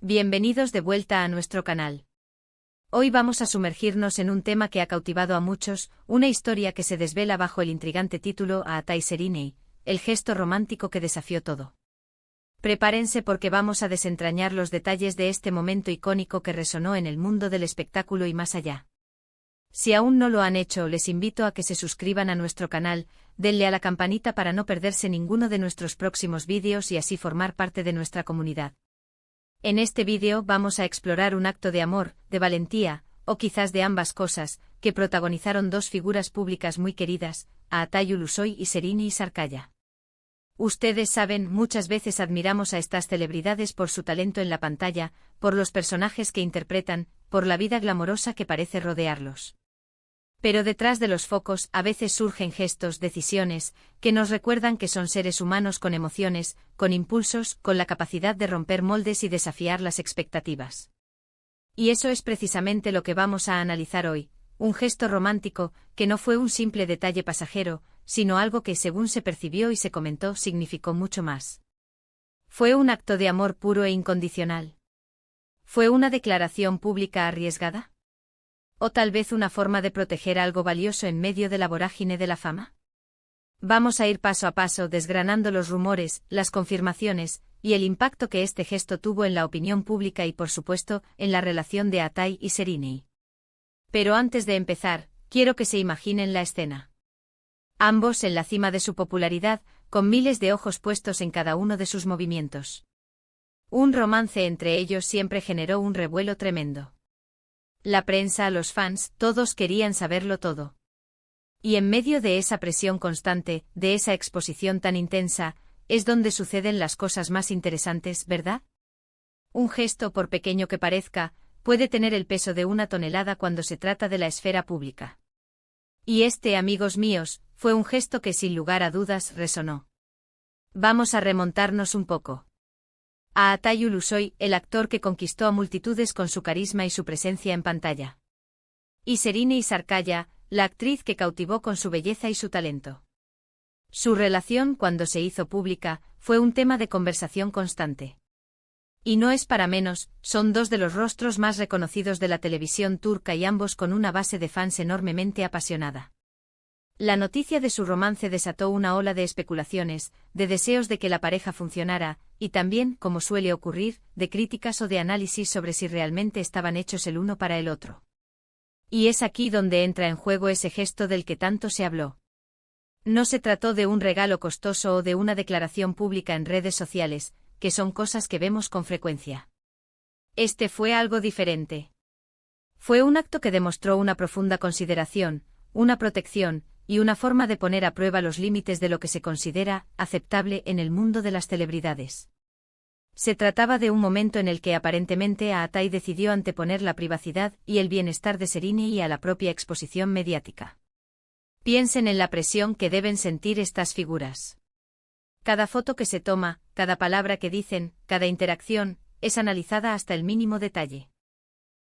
Bienvenidos de vuelta a nuestro canal. Hoy vamos a sumergirnos en un tema que ha cautivado a muchos, una historia que se desvela bajo el intrigante título Aatai Serinei, el gesto romántico que desafió todo. Prepárense porque vamos a desentrañar los detalles de este momento icónico que resonó en el mundo del espectáculo y más allá. Si aún no lo han hecho, les invito a que se suscriban a nuestro canal, denle a la campanita para no perderse ninguno de nuestros próximos vídeos y así formar parte de nuestra comunidad. En este vídeo vamos a explorar un acto de amor, de valentía, o quizás de ambas cosas, que protagonizaron dos figuras públicas muy queridas, Aatai Ulusoy y Serinei Sarkaya. Ustedes saben, muchas veces admiramos a estas celebridades por su talento en la pantalla, por los personajes que interpretan, por la vida glamorosa que parece rodearlos. Pero detrás de los focos a veces surgen gestos, decisiones, que nos recuerdan que son seres humanos con emociones, con impulsos, con la capacidad de romper moldes y desafiar las expectativas. Y eso es precisamente lo que vamos a analizar hoy, un gesto romántico, que no fue un simple detalle pasajero, sino algo que, según se percibió y se comentó, significó mucho más. Fue un acto de amor puro e incondicional. ¿Fue una declaración pública arriesgada? ¿O tal vez una forma de proteger algo valioso en medio de la vorágine de la fama? Vamos a ir paso a paso desgranando los rumores, las confirmaciones, y el impacto que este gesto tuvo en la opinión pública y por supuesto, en la relación de Aatai y Serinei. Pero antes de empezar, quiero que se imaginen la escena. Ambos en la cima de su popularidad, con miles de ojos puestos en cada uno de sus movimientos. Un romance entre ellos siempre generó un revuelo tremendo. La prensa, los fans, todos querían saberlo todo. Y en medio de esa presión constante, de esa exposición tan intensa, es donde suceden las cosas más interesantes, ¿verdad? Un gesto, por pequeño que parezca, puede tener el peso de una tonelada cuando se trata de la esfera pública. Y este, amigos míos, fue un gesto que sin lugar a dudas resonó. Vamos a remontarnos un poco. Aatai Ulusoy, el actor que conquistó a multitudes con su carisma y su presencia en pantalla. Y Serinei Sarkaya, la actriz que cautivó con su belleza y su talento. Su relación, cuando se hizo pública, fue un tema de conversación constante. Y no es para menos, son dos de los rostros más reconocidos de la televisión turca y ambos con una base de fans enormemente apasionada. La noticia de su romance desató una ola de especulaciones, de deseos de que la pareja funcionara, y también, como suele ocurrir, de críticas o de análisis sobre si realmente estaban hechos el uno para el otro. Y es aquí donde entra en juego ese gesto del que tanto se habló. No se trató de un regalo costoso o de una declaración pública en redes sociales, que son cosas que vemos con frecuencia. Este fue algo diferente. Fue un acto que demostró una profunda consideración, una protección, y una forma de poner a prueba los límites de lo que se considera aceptable en el mundo de las celebridades. Se trataba de un momento en el que aparentemente Aatai decidió anteponer la privacidad y el bienestar de Serinei a la propia exposición mediática. Piensen en la presión que deben sentir estas figuras. Cada foto que se toma, cada palabra que dicen, cada interacción, es analizada hasta el mínimo detalle.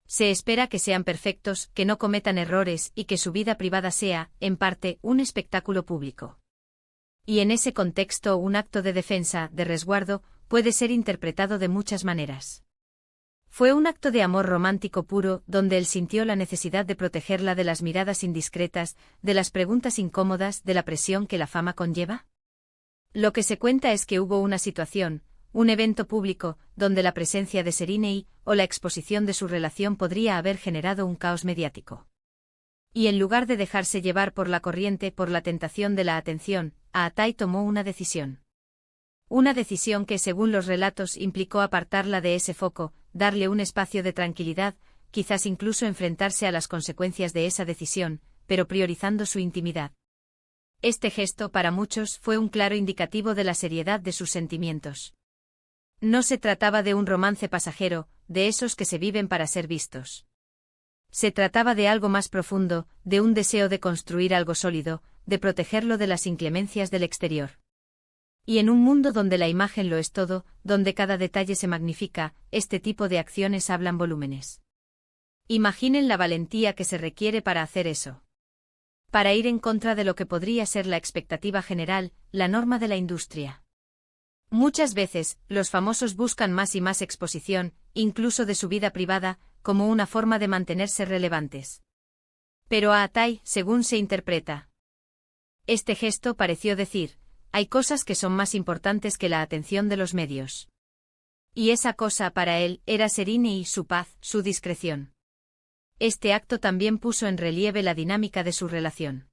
Se espera que sean perfectos, que no cometan errores y que su vida privada sea, en parte, un espectáculo público. Y en ese contexto un acto de defensa, de resguardo, puede ser interpretado de muchas maneras. Fue un acto de amor romántico puro, donde él sintió la necesidad de protegerla de las miradas indiscretas, de las preguntas incómodas, de la presión que la fama conlleva. Lo que se cuenta es que hubo una situación, un evento público, donde la presencia de Serinei, o la exposición de su relación podría haber generado un caos mediático. Y en lugar de dejarse llevar por la corriente, por la tentación de la atención, Aatai tomó una decisión. Una decisión que, según los relatos, implicó apartarla de ese foco, darle un espacio de tranquilidad, quizás incluso enfrentarse a las consecuencias de esa decisión, pero priorizando su intimidad. Este gesto, para muchos, fue un claro indicativo de la seriedad de sus sentimientos. No se trataba de un romance pasajero, de esos que se viven para ser vistos. Se trataba de algo más profundo, de un deseo de construir algo sólido, de protegerlo de las inclemencias del exterior. Y en un mundo donde la imagen lo es todo, donde cada detalle se magnifica, este tipo de acciones hablan volúmenes. Imaginen la valentía que se requiere para hacer eso. Para ir en contra de lo que podría ser la expectativa general, la norma de la industria. Muchas veces, los famosos buscan más y más exposición, incluso de su vida privada, como una forma de mantenerse relevantes. Pero a Atai, según se interpreta, este gesto pareció decir, hay cosas que son más importantes que la atención de los medios. Y esa cosa para él era Serine y su paz, su discreción. Este acto también puso en relieve la dinámica de su relación.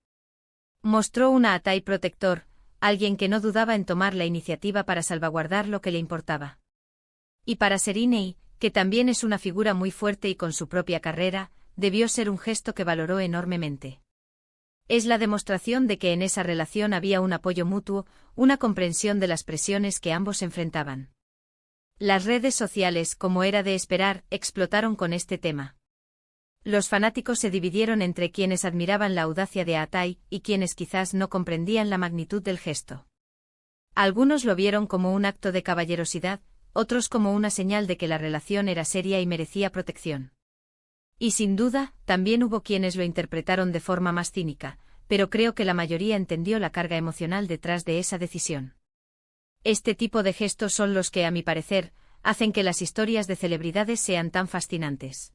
Mostró una Atai protector, alguien que no dudaba en tomar la iniciativa para salvaguardar lo que le importaba. Y para Serine, que también es una figura muy fuerte y con su propia carrera, debió ser un gesto que valoró enormemente. Es la demostración de que en esa relación había un apoyo mutuo, una comprensión de las presiones que ambos enfrentaban. Las redes sociales, como era de esperar, explotaron con este tema. Los fanáticos se dividieron entre quienes admiraban la audacia de Atai y quienes quizás no comprendían la magnitud del gesto. Algunos lo vieron como un acto de caballerosidad, otros como una señal de que la relación era seria y merecía protección. Y sin duda, también hubo quienes lo interpretaron de forma más cínica, pero creo que la mayoría entendió la carga emocional detrás de esa decisión. Este tipo de gestos son los que, a mi parecer, hacen que las historias de celebridades sean tan fascinantes.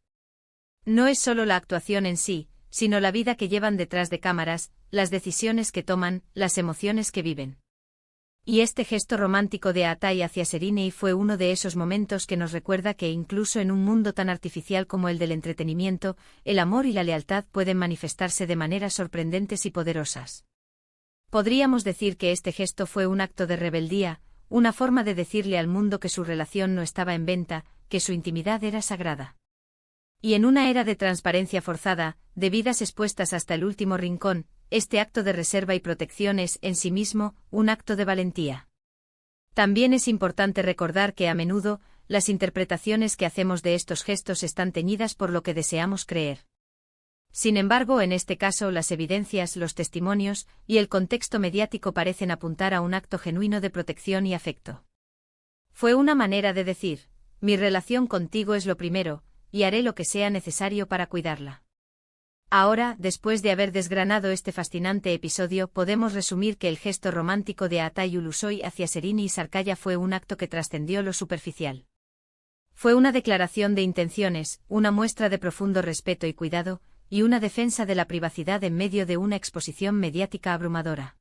No es solo la actuación en sí, sino la vida que llevan detrás de cámaras, las decisiones que toman, las emociones que viven. Y este gesto romántico de Atai hacia Serine fue uno de esos momentos que nos recuerda que incluso en un mundo tan artificial como el del entretenimiento, el amor y la lealtad pueden manifestarse de maneras sorprendentes y poderosas. Podríamos decir que este gesto fue un acto de rebeldía, una forma de decirle al mundo que su relación no estaba en venta, que su intimidad era sagrada. Y en una era de transparencia forzada, de vidas expuestas hasta el último rincón, este acto de reserva y protección es, en sí mismo, un acto de valentía. También es importante recordar que a menudo, las interpretaciones que hacemos de estos gestos están teñidas por lo que deseamos creer. Sin embargo, en este caso, las evidencias, los testimonios y el contexto mediático parecen apuntar a un acto genuino de protección y afecto. Fue una manera de decir, mi relación contigo es lo primero, y haré lo que sea necesario para cuidarla. Ahora, después de haber desgranado este fascinante episodio, podemos resumir que el gesto romántico de Atai Ulusoy hacia Serine y Sarkaya fue un acto que trascendió lo superficial. Fue una declaración de intenciones, una muestra de profundo respeto y cuidado, y una defensa de la privacidad en medio de una exposición mediática abrumadora.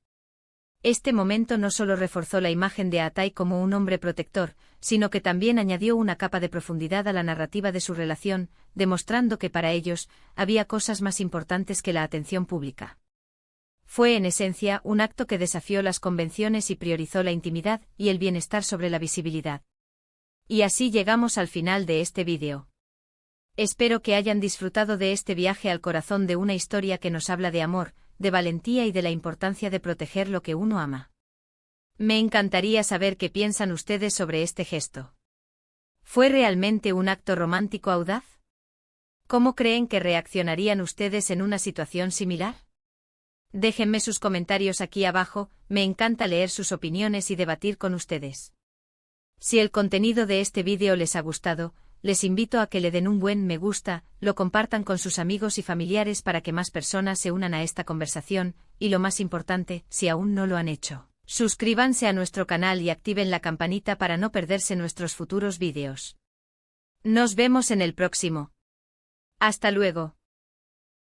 Este momento no solo reforzó la imagen de Atai como un hombre protector, sino que también añadió una capa de profundidad a la narrativa de su relación, demostrando que para ellos había cosas más importantes que la atención pública. Fue en esencia un acto que desafió las convenciones y priorizó la intimidad y el bienestar sobre la visibilidad. Y así llegamos al final de este vídeo. Espero que hayan disfrutado de este viaje al corazón de una historia que nos habla de amor, de valentía y de la importancia de proteger lo que uno ama. Me encantaría saber qué piensan ustedes sobre este gesto. ¿Fue realmente un acto romántico audaz? ¿Cómo creen que reaccionarían ustedes en una situación similar? Déjenme sus comentarios aquí abajo, me encanta leer sus opiniones y debatir con ustedes. Si el contenido de este vídeo les ha gustado, les invito a que le den un buen me gusta, lo compartan con sus amigos y familiares para que más personas se unan a esta conversación, y lo más importante, si aún no lo han hecho, suscríbanse a nuestro canal y activen la campanita para no perderse nuestros futuros vídeos. Nos vemos en el próximo. Hasta luego.